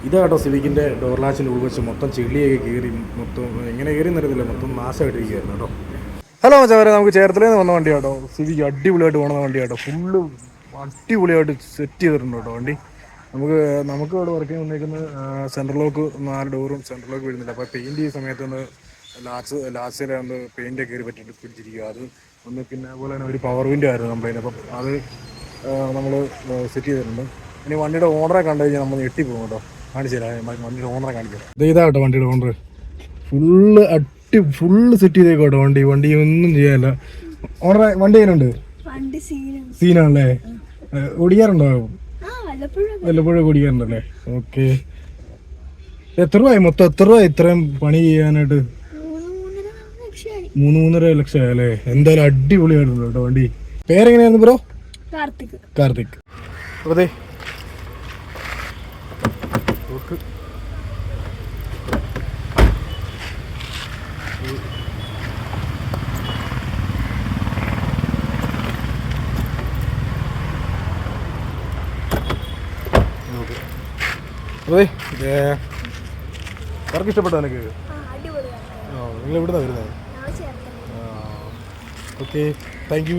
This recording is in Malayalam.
ഇതാട്ടോ സിവിക്കിൻ്റെ ഡോർ ലാച്ചിൻ്റെ ഉൾവശം മൊത്തം ചെളിയൊക്കെ കയറി മൊത്തം എങ്ങനെ കയറി എന്നറിയത്തില്ല, മൊത്തം നാശമായിട്ടിരിക്കുകയായിരുന്നു കേട്ടോ. ഹലോ മച്ചാവരെ, നമുക്ക് ചേർത്തലേന്ന് വന്ന വണ്ടി കേട്ടോ. സിവിക്ക് അടിപൊളിയായിട്ട് പോകുന്ന വണ്ടി കേട്ടോ. ഫുള്ള് അടിപൊളിയായിട്ട് സെറ്റ് ചെയ്തിട്ടുണ്ട് കേട്ടോ വണ്ടി. നമുക്ക് ഇവിടെ വർക്ക് ചെയ്യാൻ വന്നേക്കുന്നത് സെൻട്രൽ ലോക്ക് 4 ഡോറും സെൻട്രൽ ലോക്ക് വരുന്നില്ല. അപ്പോൾ പെയിൻറ്റ് ചെയ്യുന്ന സമയത്ത് ഒന്ന് ലാസ്റ്റിലാകുമ്പോൾ പെയിൻ്റ് കയറി പറ്റിയിട്ട് പിടിച്ചിരിക്കുക. അത് ഒന്ന് പിന്നെ അതുപോലെ തന്നെ ഒരു പവർ വിൻഡോ ആയിരുന്നു കംപ്ലൈൻറ്റ്. അപ്പം അത് നമ്മൾ സെറ്റ് ചെയ്തിട്ടുണ്ട്. ഇനി വണ്ടിയുടെ ഓണറെ കണ്ടു കഴിഞ്ഞാൽ നമ്മൾ ഞെട്ടിപ്പോകും കേട്ടോ. കാണിച്ചു തരാം, വണ്ടിയുടെ ഓണറെ കാണിച്ചു തരാം. ഇതാ കേട്ടോ വണ്ടിയുടെ ഓണർ. ഫുള്ള് സെറ്റ് ചെയ്തേക്കോട്ടോ വണ്ടി ഒന്നും ചെയ്യാനില്ല. ഓണറെ വണ്ടി എങ്ങനെയുണ്ട്? സീനാണല്ലേ? ഓടിക്കാറുണ്ടോ? വല്ലപ്പോഴും ഓടിക്കാറുണ്ടല്ലേ? ഓക്കെ. എത്ര രൂപ ഇത്രയും പണി ചെയ്യാനായിട്ട്? 3.5 ലക്ഷം ആയല്ലേ? എന്തായാലും അടിപൊളിയായിട്ടുണ്ട് കേട്ടോ വണ്ടി. പേരെങ്ങനെയായിരുന്നു ബ്രോ? കാർത്തിക്. അതെ വർക്ക് ഇഷ്ടപ്പെട്ടോ എനിക്ക്? നിങ്ങൾ എവിടുന്നാണ് വരുന്നത്? Okay, thank you.